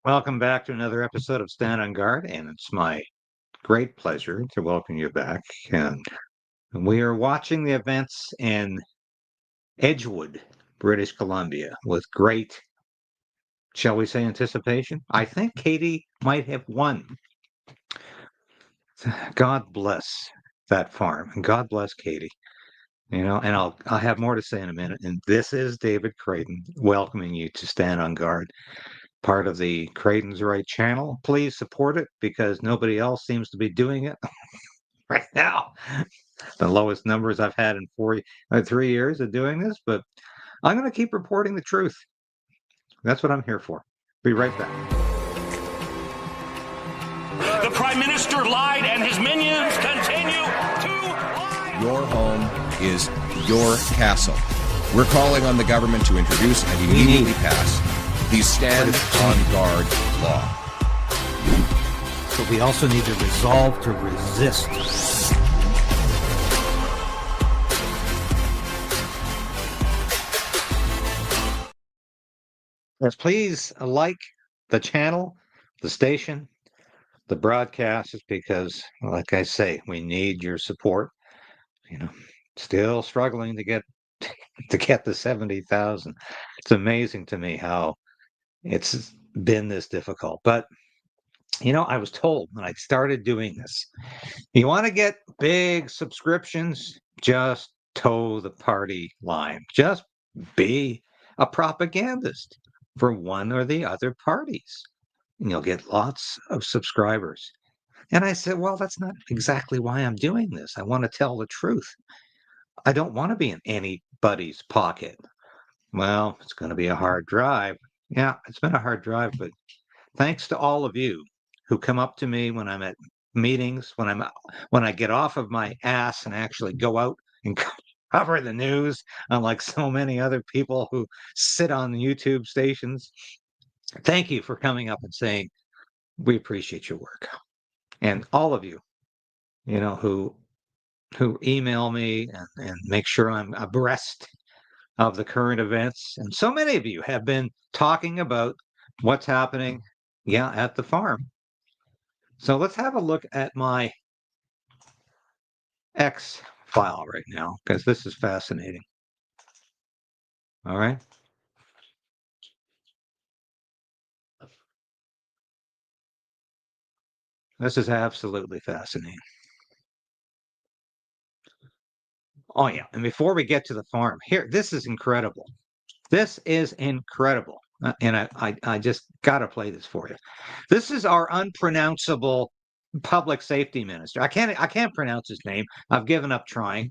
Welcome back to another episode of Stand on Guard, and it's my great pleasure to welcome you back. And we are watching the events in Edgewood, British Columbia, with great, shall we say, anticipation. I think Katie might have won. God bless that farm, and God bless Katie. And I'll have more to say in a minute. And this is David Creighton welcoming you to Stand on Guard, part of the Creighton's Right channel. Please support it because nobody else seems to be doing it right now. The lowest numbers I've had in 3 years of doing this, but I'm going to keep reporting the truth. That's what I'm here for. Be right back. The Prime Minister lied and his minions continue to lie. Your home is your castle. We're calling on the government to introduce and immediately pass the Stand on Guard law. But we also need to resolve to resist. Yes, please like the channel, the station, the broadcasts, because, like I say, we need your support. Still struggling to get the 70,000. It's amazing to me how it's been this difficult. But I was told when I started doing this, you want to get big subscriptions, just toe the party line. Just be a propagandist for one or the other parties, and you'll get lots of subscribers. And I said, well, that's not exactly why I'm doing this. I want to tell the truth. I don't want to be in anybody's pocket. Well, it's going to be a hard drive. Yeah, it's been a hard drive, but thanks to all of you who come up to me when I'm at meetings, when I get off of my ass and actually go out and cover the news, unlike so many other people who sit on YouTube stations. Thank you for coming up and saying, we appreciate your work. And all of you, who email me and make sure I'm abreast of the current events. And so many of you have been talking about what's happening, at the farm. So let's have a look at my X file right now, because this is fascinating. All right. This is absolutely fascinating. Oh, yeah. And before we get to the farm, here, this is incredible. This is incredible. And I just got to play this for you. This is our unpronounceable public safety minister. I can't pronounce his name. I've given up trying.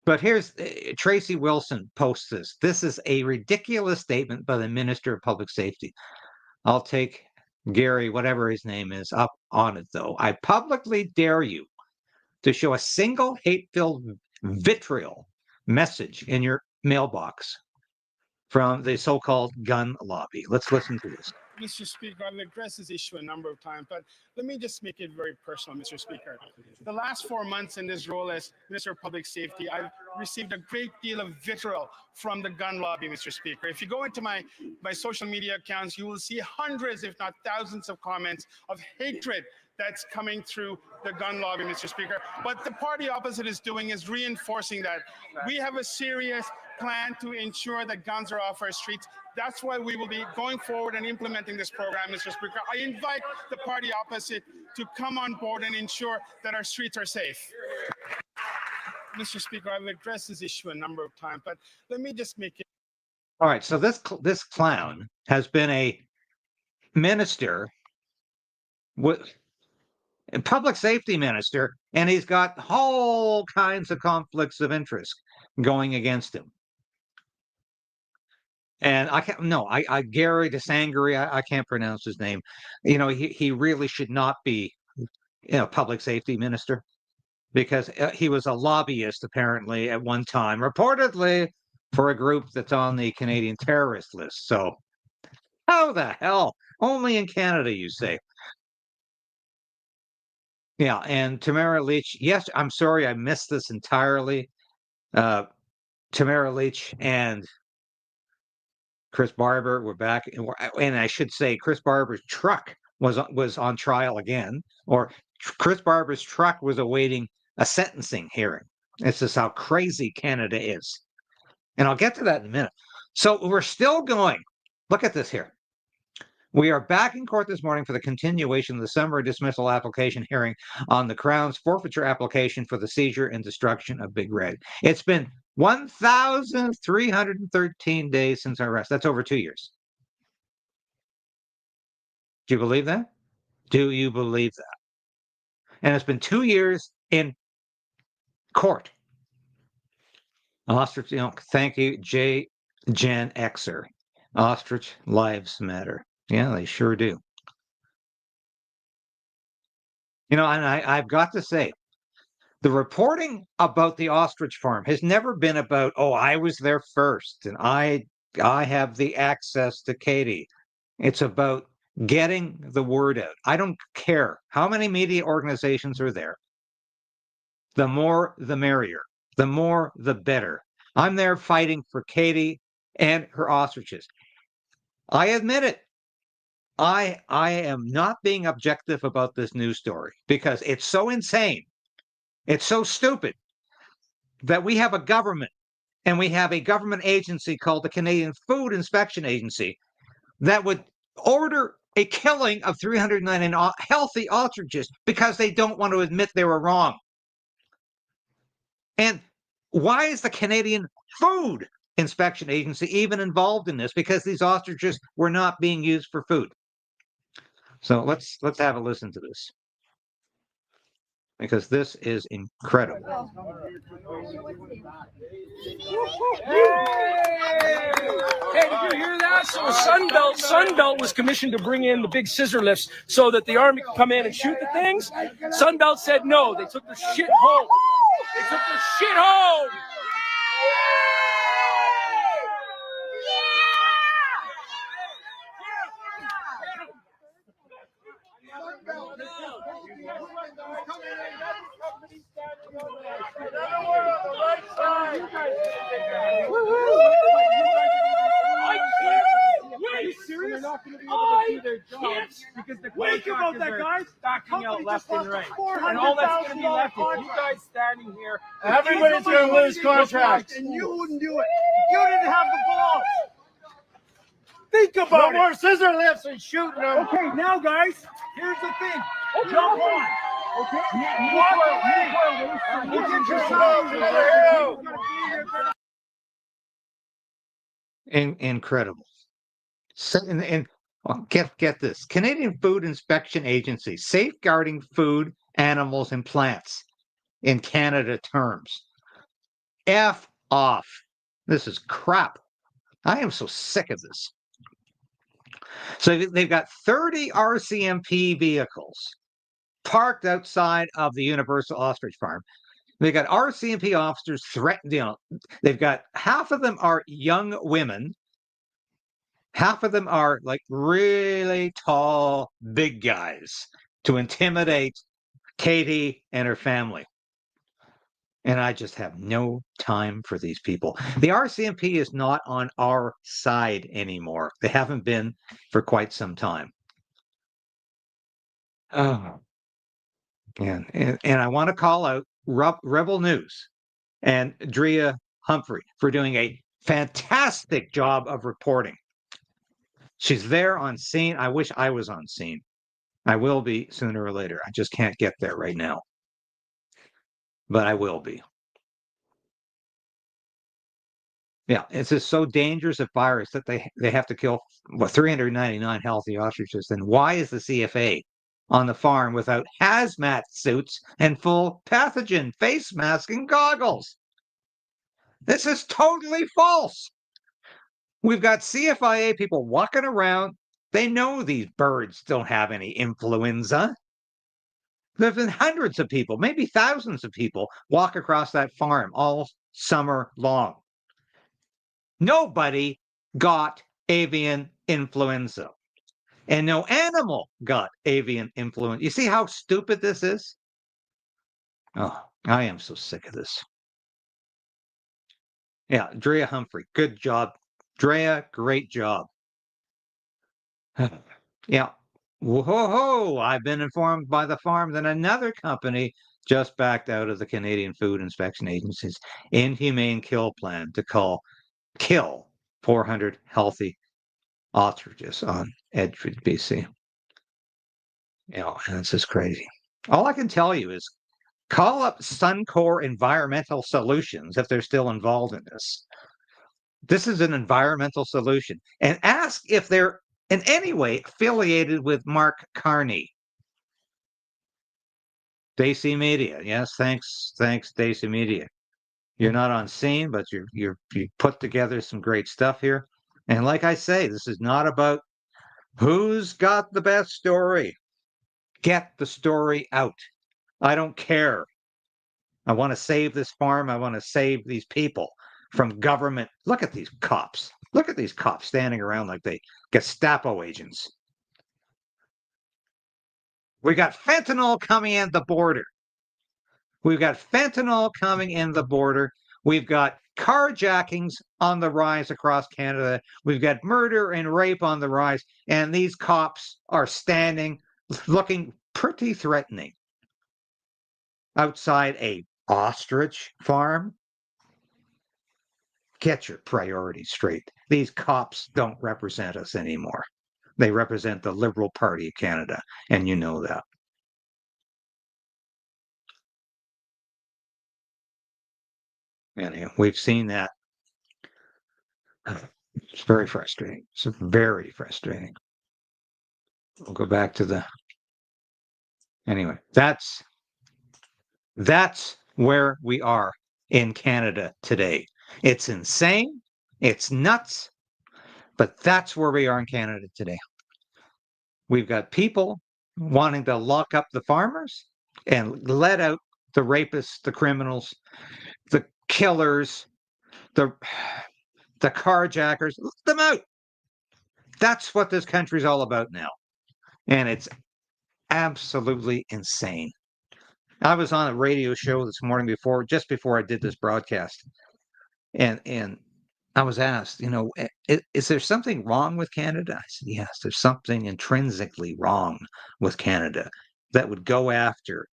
But here's Tracy Wilson posts this. This is a ridiculous statement by the Minister of Public Safety. I'll take Gary, whatever his name is, up on it, though. I publicly dare you to show a single hate-filled vitriol message in your mailbox from the so-called gun lobby. Let's listen to this. Mr. Speaker, I've addressed this issue a number of times, but let me just make it very personal, Mr. Speaker. The last 4 months in this role as Minister of Public Safety, I've received a great deal of vitriol from the gun lobby, Mr. Speaker. If you go into my social media accounts, you will see hundreds, if not thousands, of comments of hatred that's coming through the gun lobby, Mr. Speaker. What the party opposite is doing is reinforcing that. We have a serious plan to ensure that guns are off our streets. That's why we will be going forward and implementing this program, Mr. Speaker. I invite the party opposite to come on board and ensure that our streets are safe. Mr. Speaker, I've addressed this issue a number of times, but let me just make it. All right, so this clown has been a minister, a public safety minister, and he's got all kinds of conflicts of interest going against him. And Gary DeSangari, I can't pronounce his name. He really should not be, public safety minister, because he was a lobbyist apparently at one time, reportedly for a group that's on the Canadian terrorist list. So how the hell? Only in Canada, you say? Yeah, and Tamara Leach. Yes, I'm sorry, I missed this entirely. Tamara Leach and Chris Barber, we're back, and I should say Chris Barber's truck was on trial again, or Chris Barber's truck was awaiting a sentencing hearing. It's just how crazy Canada is. And I'll get to that in a minute. So we're still going. Look at this here. We are back in court this morning for the continuation of the summary dismissal application hearing on the Crown's forfeiture application for the seizure and destruction of Big Red. It's been 1,313 days since our arrest. That's over 2 years. Do you believe that? Do you believe that? And it's been 2 years in court. Ostrich, thank you, Gen Xer. Ostrich lives matter. Yeah, they sure do. And I've got to say, the reporting about the ostrich farm has never been about, oh, I was there first and I have the access to Katie. It's about getting the word out. I don't care how many media organizations are there. The more, the merrier. The more, the better. I'm there fighting for Katie and her ostriches. I admit it. I am not being objective about this news story because it's so insane. It's so stupid that we have a government and we have a government agency called the Canadian Food Inspection Agency that would order a killing of 309 healthy ostriches because they don't want to admit they were wrong. And why is the Canadian Food Inspection Agency even involved in this? Because these ostriches were not being used for food. So let's have a listen to this, because this is incredible. Hey, did you hear that? So Sunbelt was commissioned to bring in the big scissor lifts so that the Army could come in and shoot the things. Sunbelt said no. They took the shit home. They took the shit home. Are you serious? I can't wait about that, guys. Backing out left and right. And all that's going to be left is you guys standing here. Everybody's going to lose contracts. And you wouldn't do it. You didn't have the balls. Think about No it. more scissor lifts and shooting them. Okay, now, guys, here's the thing. Jump on. Okay? Walk away. You get yourself another hero. Incredible. So, get this. Canadian Food Inspection Agency, safeguarding food, animals, and plants in Canada terms. F off. This is crap. I am so sick of this. So they've got 30 RCMP vehicles parked outside of the Universal Ostrich Farm. They've got RCMP officers threatened, they've got half of them are young women. Half of them are like really tall, big guys to intimidate Katie and her family. And I just have no time for these people. The RCMP is not on our side anymore. They haven't been for quite some time. Oh. And I want to call out Rebel News and Drea Humphrey for doing a fantastic job of reporting. She's there on scene. I wish I was on scene. I will be sooner or later. I just can't get there right now. But I will be. Yeah, it's just so dangerous a virus that they have to kill 399 healthy ostriches. Then why is the CFA on the farm without hazmat suits and full pathogen face mask and goggles? This is totally false. We've got CFIA people walking around. They know these birds don't have any influenza. There have been hundreds of people, maybe thousands of people, walk across that farm all summer long. Nobody got avian influenza. And no animal got avian influenza. You see how stupid this is? Oh, I am so sick of this. Yeah, Drea Humphrey, good job Drea, great job. Yeah. Whoa, I've been informed by the farm that another company just backed out of the Canadian Food Inspection Agency's inhumane kill plan to kill 400 healthy ostriches on Edgewood, BC. And it's just crazy. All I can tell you is call up Suncor Environmental Solutions if they're still involved in this. This is an environmental solution. And ask if they're in any way affiliated with Mark Carney. Daisy Media. Yes, thanks, Daisy Media. You're not on scene, but you put together some great stuff here. And like I say, this is not about who's got the best story. Get the story out. I don't care. I want to save this farm. I want to save these people from government. Look at these cops. Look at these cops standing around like they Gestapo agents. We got fentanyl coming in the border. We've got fentanyl coming in the border. We've got carjackings on the rise across Canada. We've got murder and rape on the rise. And these cops are standing, looking pretty threatening outside a ostrich farm. Get your priorities straight. These cops don't represent us anymore. They represent the Liberal Party of Canada, and you know that. Anyhow, we've seen that. It's very frustrating. It's very frustrating. We'll go back to the. Anyway, that's where we are in Canada today. It's insane. It's nuts. But that's where we are in Canada today. We've got people wanting to lock up the farmers and let out the rapists, the criminals, the killers, the carjackers. Let them out. That's what this country's all about now. And it's absolutely insane. I was on a radio show this morning just before I did this broadcast. And I was asked, is there something wrong with Canada? I said, yes, there's something intrinsically wrong with Canada that would go after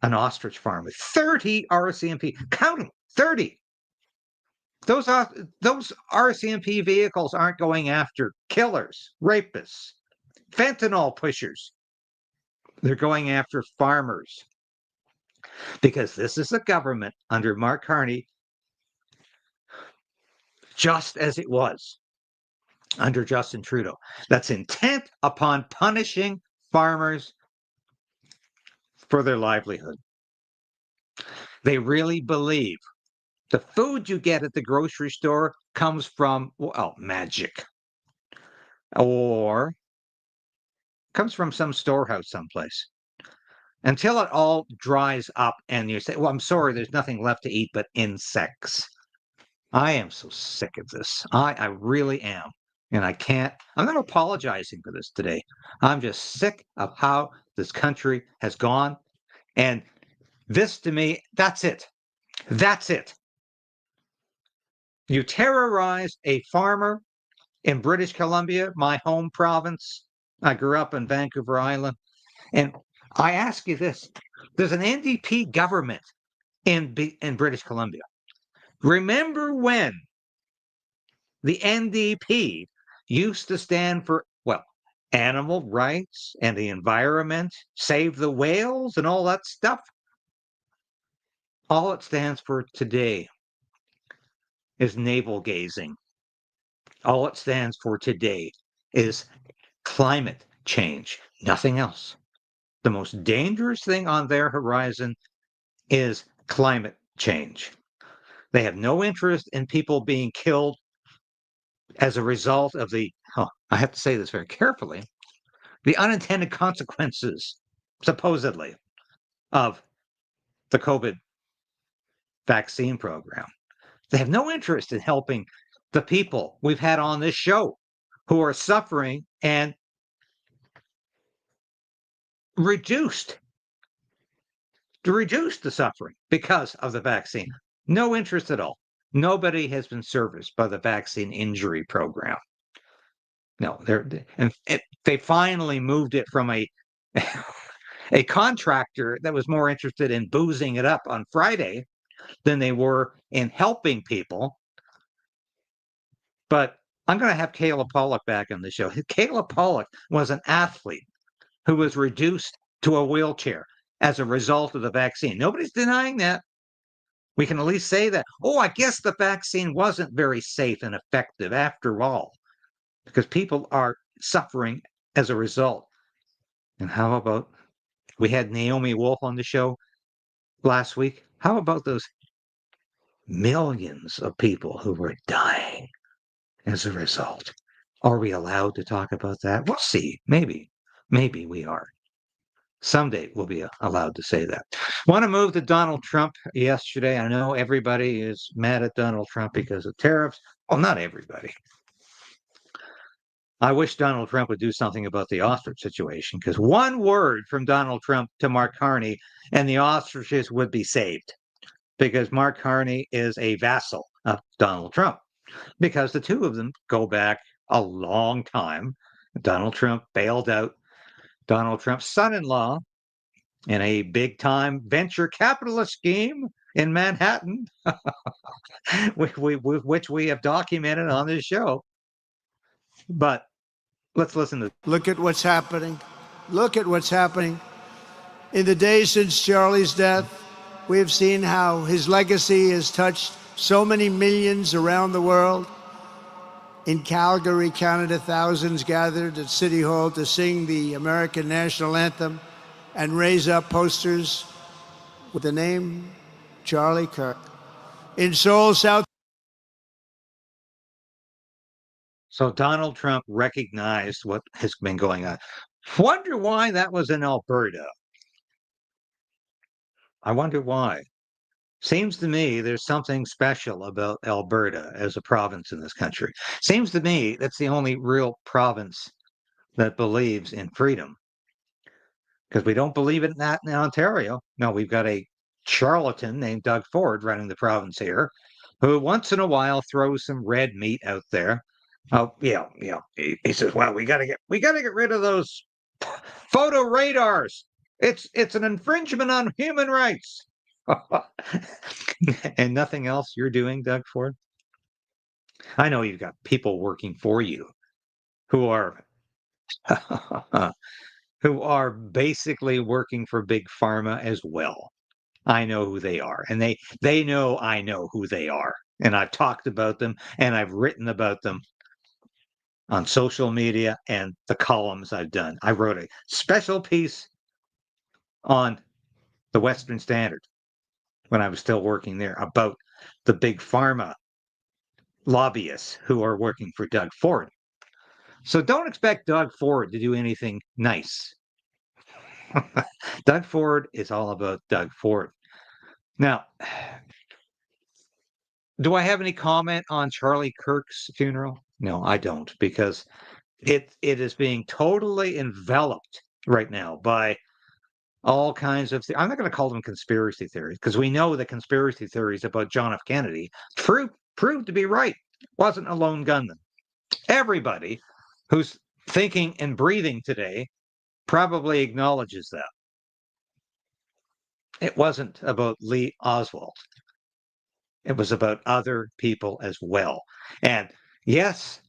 an ostrich farm with 30 RCMP. Count them, 30. Those RCMP vehicles aren't going after killers, rapists, fentanyl pushers. They're going after farmers. Because this is a government under Mark Carney, just as it was under Justin Trudeau, that's intent upon punishing farmers for their livelihood. They really believe the food you get at the grocery store comes from, magic, or comes from some storehouse someplace. Until it all dries up and you say, well, I'm sorry, there's nothing left to eat but insects. I am so sick of this. I really am. And I'm not apologizing for this today. I'm just sick of how this country has gone. And this, to me, that's it. That's it. You terrorized a farmer in British Columbia, my home province. I grew up in Vancouver Island. And I ask you this. There's an NDP government in British Columbia. Remember when the NDP used to stand for, animal rights and the environment, save the whales and all that stuff? All it stands for today is navel gazing. All it stands for today is climate change, nothing else. The most dangerous thing on their horizon is climate change. They have no interest in people being killed as a result of I have to say this very carefully, the unintended consequences, supposedly, of the COVID vaccine program. They have no interest in helping the people we've had on this show who are suffering and reduce the suffering because of the vaccine. No interest at all. Nobody has been serviced by the vaccine injury program. No, they finally moved it from a a contractor that was more interested in boozing it up on Friday than they were in helping people. But I'm going to have Kayla Pollock back on the show. Kayla Pollock was an athlete who was reduced to a wheelchair as a result of the vaccine. Nobody's denying that. We can at least say that, oh, I guess the vaccine wasn't very safe and effective after all, because people are suffering as a result. And how about, we had Naomi Wolf on the show last week. How about those millions of people who were dying as a result? Are we allowed to talk about that? We'll see. Maybe we are. Someday we'll be allowed to say that. Want to move to Donald Trump yesterday. I know everybody is mad at Donald Trump because of tariffs. Well, not everybody. I wish Donald Trump would do something about the ostrich situation, because one word from Donald Trump to Mark Carney and the ostriches would be saved, because Mark Carney is a vassal of Donald Trump, because the two of them go back a long time. Donald Trump bailed out Donald Trump's son-in-law in a big-time venture capitalist scheme in Manhattan, which we have documented on this show. But let's listen to. Look at what's happening. Look at what's happening. In the days since Charlie's death, we have seen how his legacy has touched so many millions around the world. In Calgary, Canada, thousands gathered at City Hall to sing the American national anthem and raise up posters with the name Charlie Kirk. In Seoul, South. So Donald Trump recognized what has been going on. Wonder why that was in Alberta. I wonder why. Seems to me there's something special about Alberta as a province in this country. Seems to me that's the only real province that believes in freedom. Because we don't believe in that in Ontario. No, we've got a charlatan named Doug Ford running the province here, who once in a while throws some red meat out there. Oh, yeah. He says, well, we gotta get rid of those photo radars. It's an infringement on human rights. And nothing else you're doing, Doug Ford? I know you've got people working for you who are who are basically working for Big Pharma as well. I know who they are, and they know I know who they are. And I've talked about them, and I've written about them on social media and the columns I've done. I wrote a special piece on the Western Standard when I was still working there about the Big Pharma lobbyists who are working for Doug Ford. So don't expect Doug Ford to do anything nice. Doug Ford is all about Doug Ford. Now, do I have any comment on Charlie Kirk's funeral? No, I don't, because it is being totally enveloped right now by all kinds of I'm not going to call them conspiracy theories, because we know the conspiracy theories about John F. Kennedy proved to be right. Wasn't a lone gunman. Everybody who's thinking and breathing today probably acknowledges that. It wasn't about Lee Oswald. It was about other people as well. And yes,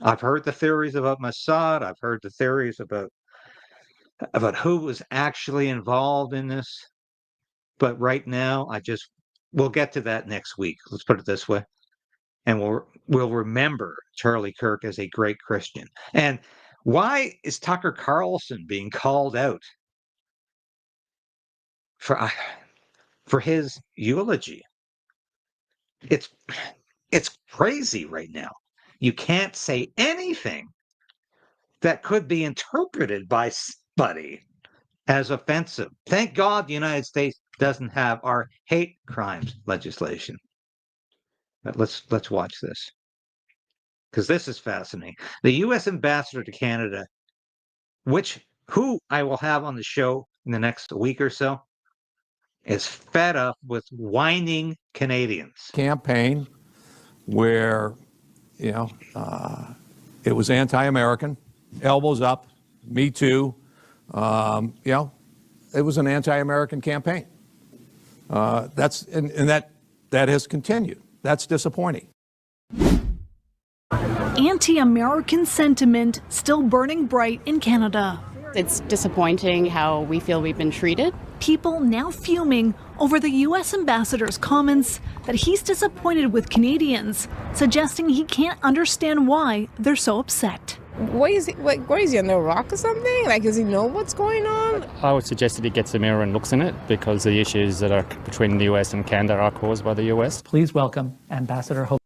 I've heard the theories about Mossad. I've heard the theories about who was actually involved in this. But right now, we'll get to that next week. Let's put it this way. And we'll remember Charlie Kirk as a great Christian. And why is Tucker Carlson being called out for his eulogy? It's crazy right now. You can't say anything that could be interpreted by somebody as offensive. Thank God the United States doesn't have our hate crimes legislation. But let's watch this, because this is fascinating. The U.S. ambassador to Canada, who I will have on the show in the next week or so, is fed up with whining Canadians. Campaign where, it was anti-American, elbows up, me too. It was an anti-American campaign. That has continued. That's disappointing. Anti-American sentiment still burning bright in Canada. It's disappointing how we feel we've been treated. People now fuming over the U.S. ambassador's comments that he's disappointed with Canadians, suggesting he can't understand why they're so upset. What is he on the rock or something? Like, does he know what's going on? I would suggest that he gets a mirror and looks in it, because the issues that are between the U.S. and Canada are caused by the U.S. Please welcome Ambassador Hope.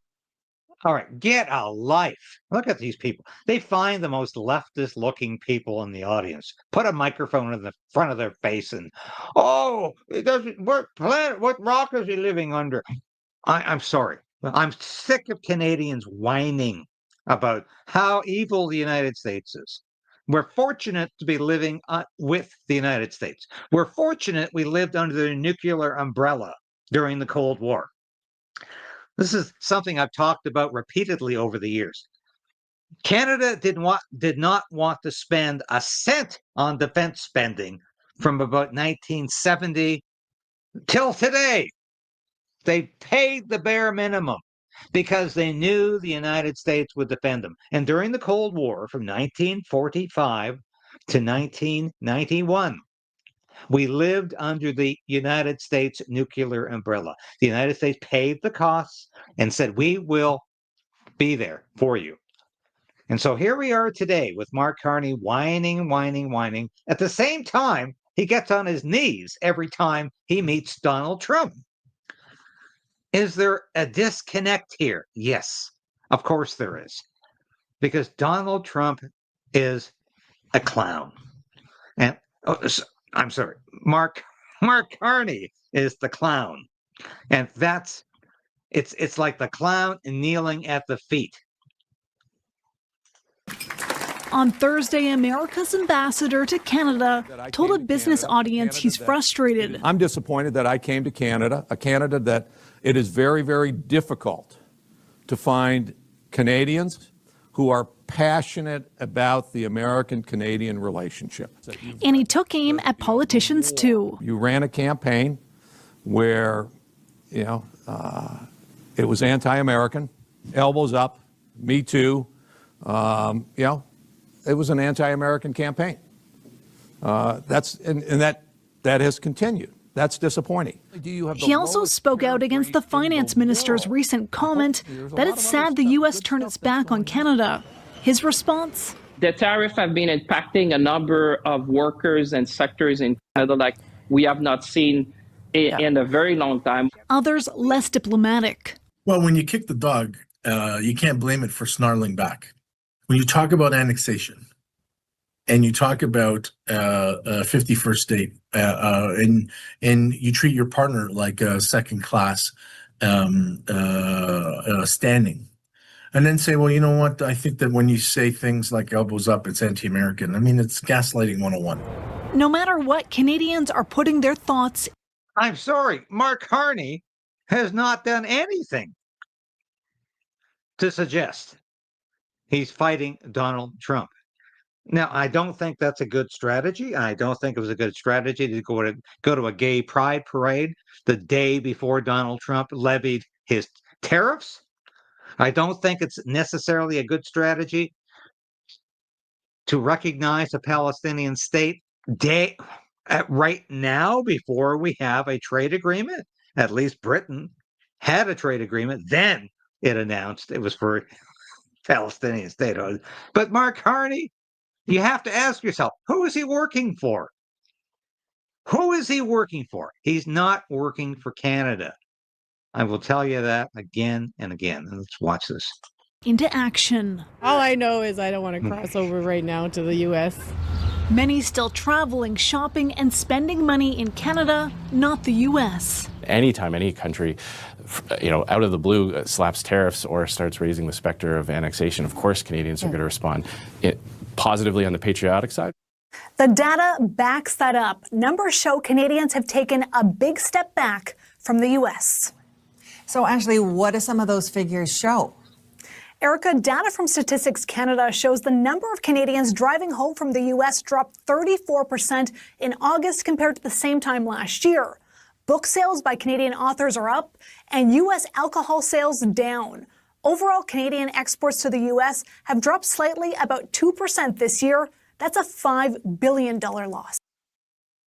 All right, get a life. Look at these people. They find the most leftist-looking people in the audience, put a microphone in the front of their face, and, it doesn't work. What rock is he living under? I'm sorry. I'm sick of Canadians whining about how evil the United States is. We're fortunate to be living with the United States. We're fortunate we lived under the nuclear umbrella during the Cold War. This is something I've talked about repeatedly over the years. Canada did not want to spend a cent on defense spending from about 1970 till today. They paid the bare minimum because they knew the United States would defend them. And during the Cold War, from 1945 to 1991, we lived under the United States nuclear umbrella. The United States paid the costs and said, we will be there for you. And so here we are today with Mark Carney whining. At the same time, he gets on his knees every time he meets Donald Trump. Is there a disconnect here? Yes, of course there is. Because Donald Trump is a clown. And I'm sorry, Mark Carney is the clown. And it's like the clown kneeling at the feet. On Thursday, America's ambassador to Canada told a business audience he's frustrated. I'm disappointed that I came to Canada, a Canada that it is very, very difficult to find Canadians who are passionate about the American-Canadian relationship. And he took aim at politicians, too. You ran a campaign where, it was anti-American, elbows up, me too. It was an anti-American campaign. That has continued. That's disappointing. He also spoke out against the finance minister's recent comment that it's sad the U.S. turned its back on Canada. His response? The tariff have been impacting a number of workers and sectors in Canada like we have not seen in a very long time. Others less diplomatic. Well, when you kick the dog, you can't blame it for snarling back. When you talk about annexation, and you talk about 51st state, and you treat your partner like a second-class standing, and then say, well, you know what? I think that when you say things like elbows up, it's anti-American. I mean, it's gaslighting 101. No matter what, Canadians are putting their thoughts. I'm sorry, Mark Carney has not done anything to suggest he's fighting Donald Trump. Now, I don't think that's a good strategy. I don't think it was a good strategy to go to a gay pride parade the day before Donald Trump levied his tariffs. I don't think it's necessarily a good strategy to recognize a Palestinian state right now before we have a trade agreement. At least Britain had a trade agreement. Then it announced it was for Palestinian statehood. But Mark Carney, you have to ask yourself, who is he working for? Who is he working for? He's not working for Canada. I will tell you that again and again. Let's watch this. Into action. All I know is I don't want to cross over right now to the U.S. Many still traveling, shopping, and spending money in Canada, not the U.S. Anytime any country, out of the blue slaps tariffs or starts raising the specter of annexation, of course Canadians are going to respond positively on the patriotic side. The data backs that up. Numbers show Canadians have taken a big step back from the U.S. So, Ashley, what do some of those figures show? Erica, data from Statistics Canada shows the number of Canadians driving home from the U.S. dropped 34% in August compared to the same time last year. Book sales by Canadian authors are up, and U.S. alcohol sales down. Overall, Canadian exports to the U.S. have dropped slightly, about 2% this year. That's a $5 billion loss.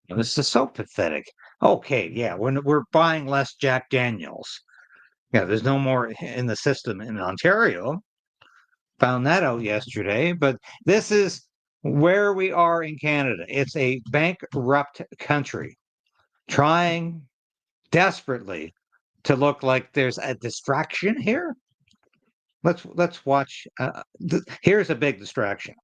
This is so pathetic. Okay, yeah, when we're buying less Jack Daniels. Yeah, there's no more in the system in Ontario. Found that out yesterday, but this is where we are in Canada. It's a bankrupt country trying desperately to look like there's a distraction here. Let's watch. Here's a big distraction.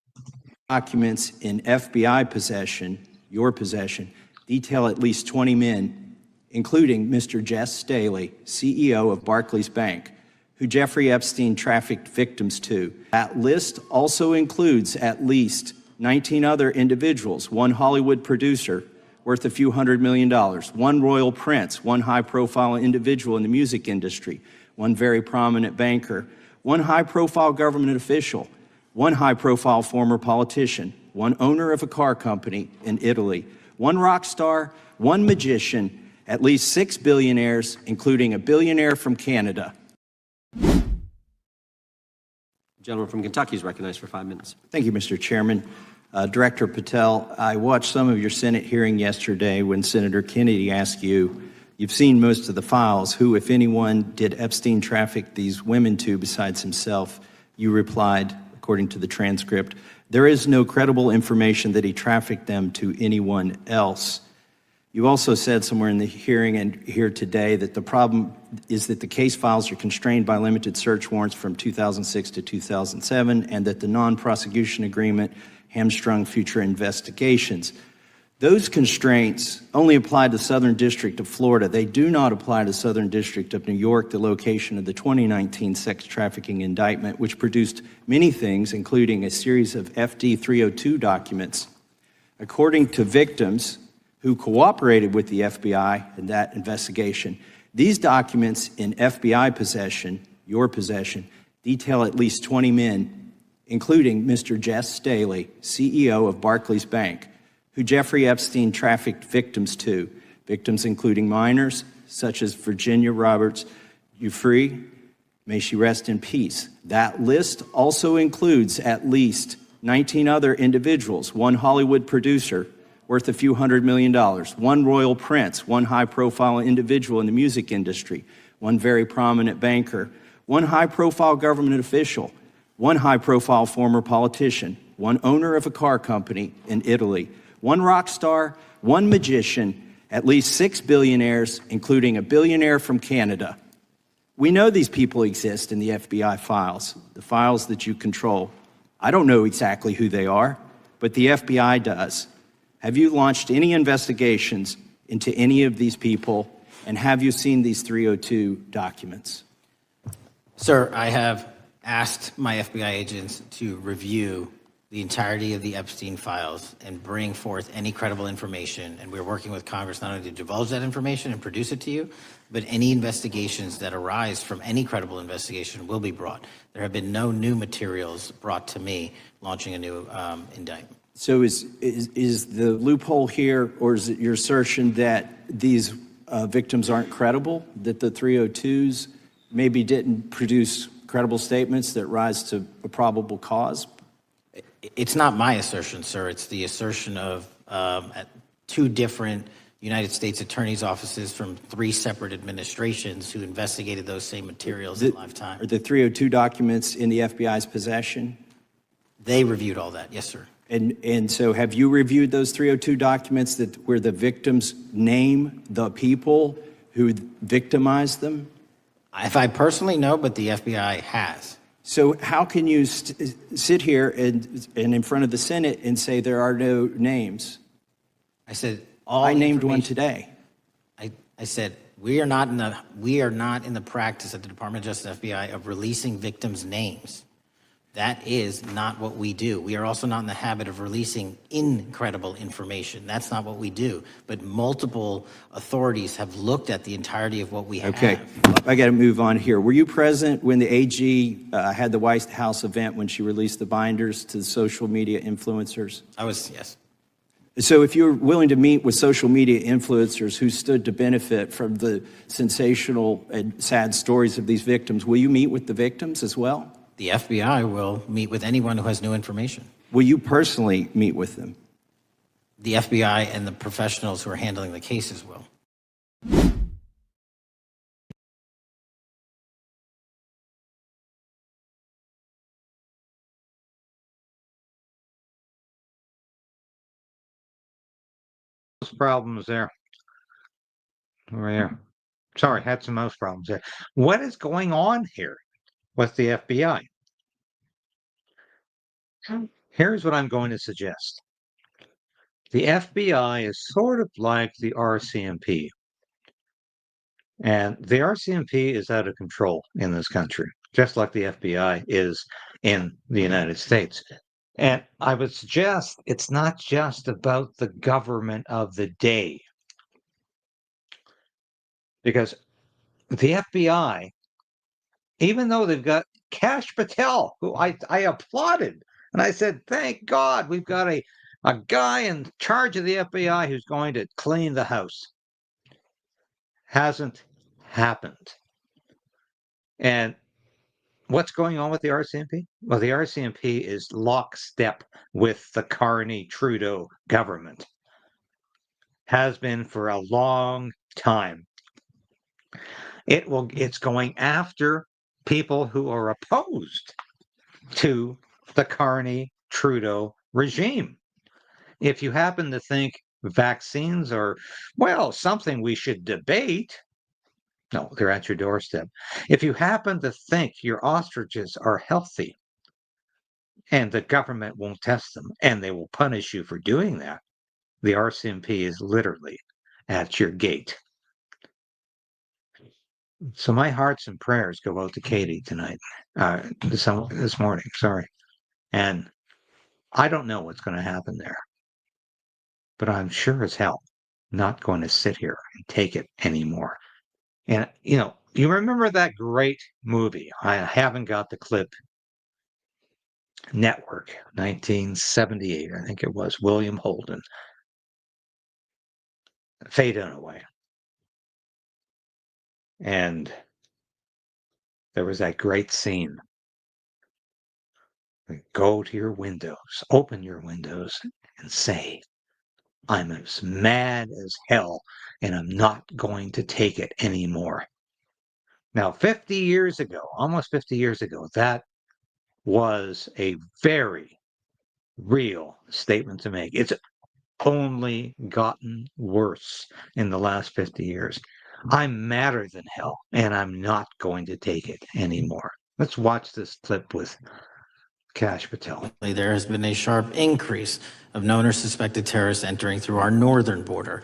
Documents in FBI possession, your possession, detail at least 20 men, including Mr. Jess Staley, CEO of Barclays Bank, who Jeffrey Epstein trafficked victims to. That list also includes at least 19 other individuals, one Hollywood producer worth a few $100 million, one royal prince, one high-profile individual in the music industry, one very prominent banker, one high-profile government official, one high-profile former politician, one owner of a car company in Italy, one rock star, one magician, at least 6 billionaires, including a billionaire from Canada. The gentleman from Kentucky is recognized for 5 minutes. Thank you, Mr. Chairman. Director Patel, I watched some of your Senate hearing yesterday when Senator Kennedy asked you, you've seen most of the files, who, if anyone, did Epstein traffic these women to besides himself? You replied, according to the transcript, there is no credible information that he trafficked them to anyone else. You also said somewhere in the hearing and here today that the problem is that the case files are constrained by limited search warrants from 2006 to 2007 and that the non-prosecution agreement hamstrung future investigations. Those constraints only apply to the Southern District of Florida. They do not apply to the Southern District of New York, the location of the 2019 sex trafficking indictment, which produced many things, including a series of FD 302 documents. According to victims who cooperated with the FBI in that investigation, these documents in FBI possession, your possession, detail at least 20 men, including Mr. Jess Staley, CEO of Barclays Bank, who Jeffrey Epstein trafficked victims to, victims including minors, such as Virginia Roberts Giuffre, may she rest in peace. That list also includes at least 19 other individuals, one Hollywood producer worth a few $100 million, one royal prince, one high-profile individual in the music industry, one very prominent banker, one high-profile government official, one high-profile former politician, one owner of a car company in Italy, one rock star, one magician, at least 6 billionaires, including a billionaire from Canada. We know these people exist in the FBI files, the files that you control. I don't know exactly who they are, but the FBI does. Have you launched any investigations into any of these people, and have you seen these 302 documents? Sir, I have asked my FBI agents to review the entirety of the Epstein files and bring forth any credible information. And we're working with Congress not only to divulge that information and produce it to you, but any investigations that arise from any credible investigation will be brought. There have been no new materials brought to me launching a new indictment. So is the loophole here, or is it your assertion that these victims aren't credible, that the 302s maybe didn't produce credible statements that rise to a probable cause? It's not my assertion, sir. It's the assertion of 2 different United States attorneys' offices from 3 separate administrations who investigated those same materials in lifetime. Are the 302 documents in the FBI's possession? They reviewed all that, yes, sir. And so have you reviewed those 302 documents where the victims name the people who victimized them? If I personally know, but the FBI has. So how can you sit here and in front of the Senate and say there are no names? I said I named one today. I said we are not in the practice at the Department of Justice FBI of releasing victims' names. That is not what we do. We are also not in the habit of releasing incredible information. That's not what we do. But multiple authorities have looked at the entirety of what we have. Okay, I got to move on here. Were you present when the AG had the White House event when she released the binders to the social media influencers? I was, yes. So if you're willing to meet with social media influencers who stood to benefit from the sensational and sad stories of these victims, will you meet with the victims as well? The FBI will meet with anyone who has new information. Will you personally meet with them? The FBI and the professionals who are handling the cases will. Problems there. Over here. Sorry, had some mouse problems there. What is going on here with the FBI? Here's what I'm going to suggest. The FBI is sort of like the RCMP. And the RCMP is out of control in this country, just like the FBI is in the United States. And I would suggest it's not just about the government of the day. Because the FBI, even though they've got Kash Patel, who I applauded, and I said, thank God we've got a guy in charge of the FBI who's going to clean the house. Hasn't happened. And what's going on with the RCMP? Well, the RCMP is lockstep with the Carney-Trudeau government. Has been for a long time. It's going after people who are opposed to the Carney-Trudeau regime. If you happen to think vaccines are, well, something we should debate, no, they're at your doorstep. If you happen to think your ostriches are healthy and the government won't test them and they will punish you for doing that, the RCMP is literally at your gate. So my hearts and prayers go out to Katie tonight, this morning, sorry. And I don't know what's going to happen there, but I'm sure as hell not going to sit here and take it anymore. And, you remember that great movie, I haven't got the clip, Network, 1978, I think it was, William Holden, Faye Dunaway. And there was that great scene. Go to your windows, open your windows, and say, I'm as mad as hell, and I'm not going to take it anymore. Now, 50 years ago, almost 50 years ago, that was a very real statement to make. It's only gotten worse in the last 50 years. I'm madder than hell, and I'm not going to take it anymore. Let's watch this clip with Kash Patel. There has been a sharp increase of known or suspected terrorists entering through our northern border.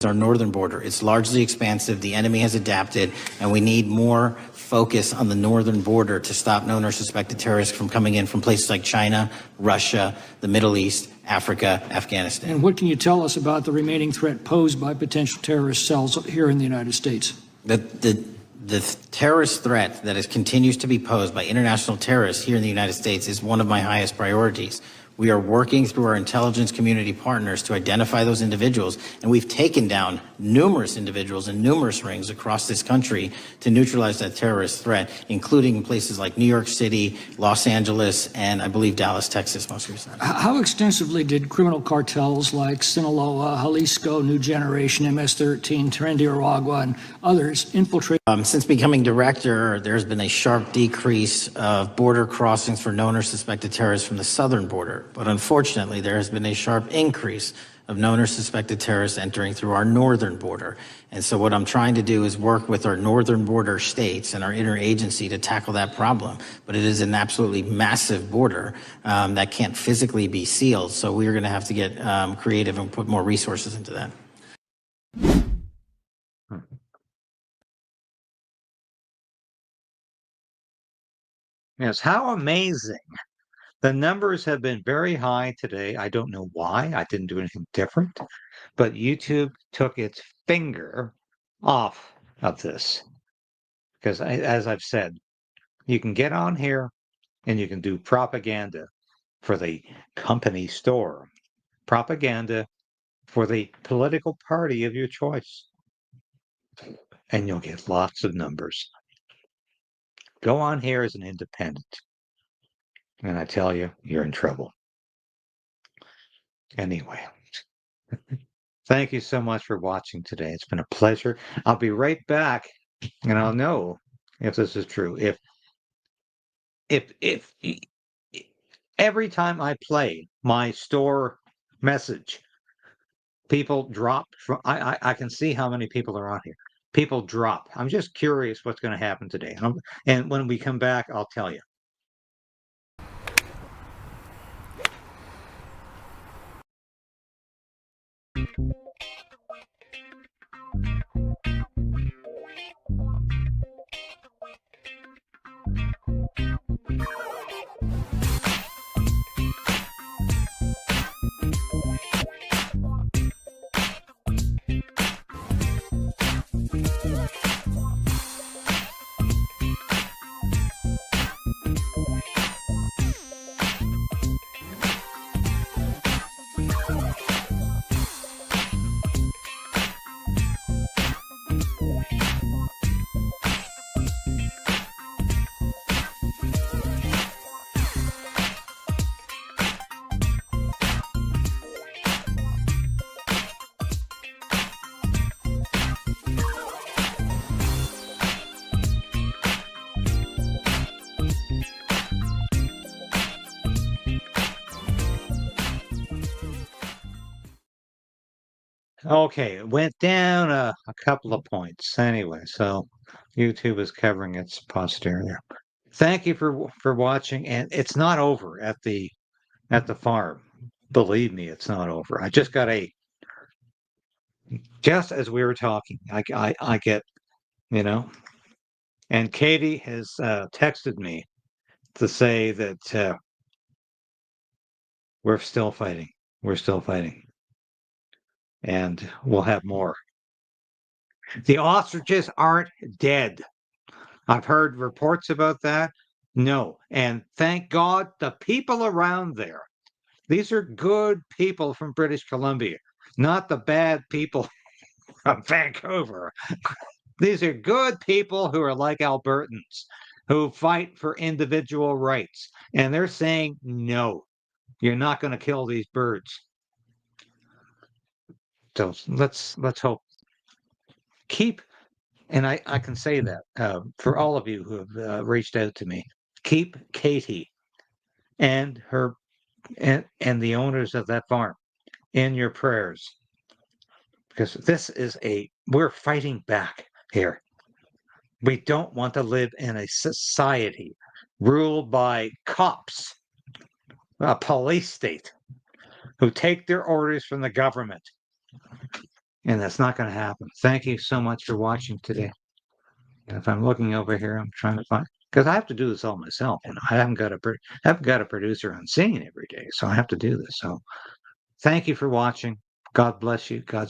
Our northern border, it's largely expansive. The enemy has adapted, and we need more focus on the northern border to stop known or suspected terrorists from coming in from places like China, Russia, the Middle East, Africa, Afghanistan. And what can you tell us about the remaining threat posed by potential terrorist cells here in the United States? The terrorist threat that continues to be posed by international terrorists here in the United States is one of my highest priorities. We are working through our intelligence community partners to identify those individuals, and we've taken down numerous individuals in numerous rings across this country to neutralize that terrorist threat, including in places like New York City, Los Angeles, and I believe Dallas, Texas most recently. How extensively did criminal cartels like Sinaloa, Jalisco, New Generation, MS-13, Tren de Aragua, and others infiltrate? Since becoming director, there's been a sharp decrease of border crossings for known or suspected terrorists from the southern border. But unfortunately, there has been a sharp increase of known or suspected terrorists entering through our northern border. And so what I'm trying to do is work with our northern border states and our interagency to tackle that problem. But it is an absolutely massive border that can't physically be sealed. So we're going to have to get creative and put more resources into that. Yes, how amazing. The numbers have been very high today. I don't know why. I didn't do anything different, but YouTube took its finger off of this. Because as I've said, you can get on here and you can do propaganda for the company store, propaganda for the political party of your choice, and you'll get lots of numbers. Go on here as an independent, and I tell you, you're in trouble. Anyway, thank you so much for watching today. It's been a pleasure. I'll be right back, and I'll know if this is true. If every time I play my store message, people drop. I can see how many people are on here. People drop. I'm just curious what's going to happen today. And when we come back, I'll tell you. Okay, it went down a couple of points. Anyway, so YouTube is covering its posterior. Thank you for watching, and it's not over at the farm. Believe me, it's not over. I just got just as we were talking, I get, and Katie has texted me to say that we're still fighting. We're still fighting. And we'll have more. The ostriches aren't dead. I've heard reports about that. No. And thank God the people around there. These are good people from British Columbia, not the bad people from Vancouver. These are good people who are like Albertans, who fight for individual rights. And they're saying, no, you're not going to kill these birds. So let's hope. Keep, and I can say that for all of you who have reached out to me, keep Katie and her and the owners of that farm in your prayers, because this is we're fighting back here. We don't want to live in a society ruled by cops, a police state, who take their orders from the government. And that's not going to happen. Thank you so much for watching today. And if I'm looking over here, I'm trying to find, because I have to do this all myself. I haven't got a producer on scene every day, so I have to do this. So thank you for watching. God bless you. God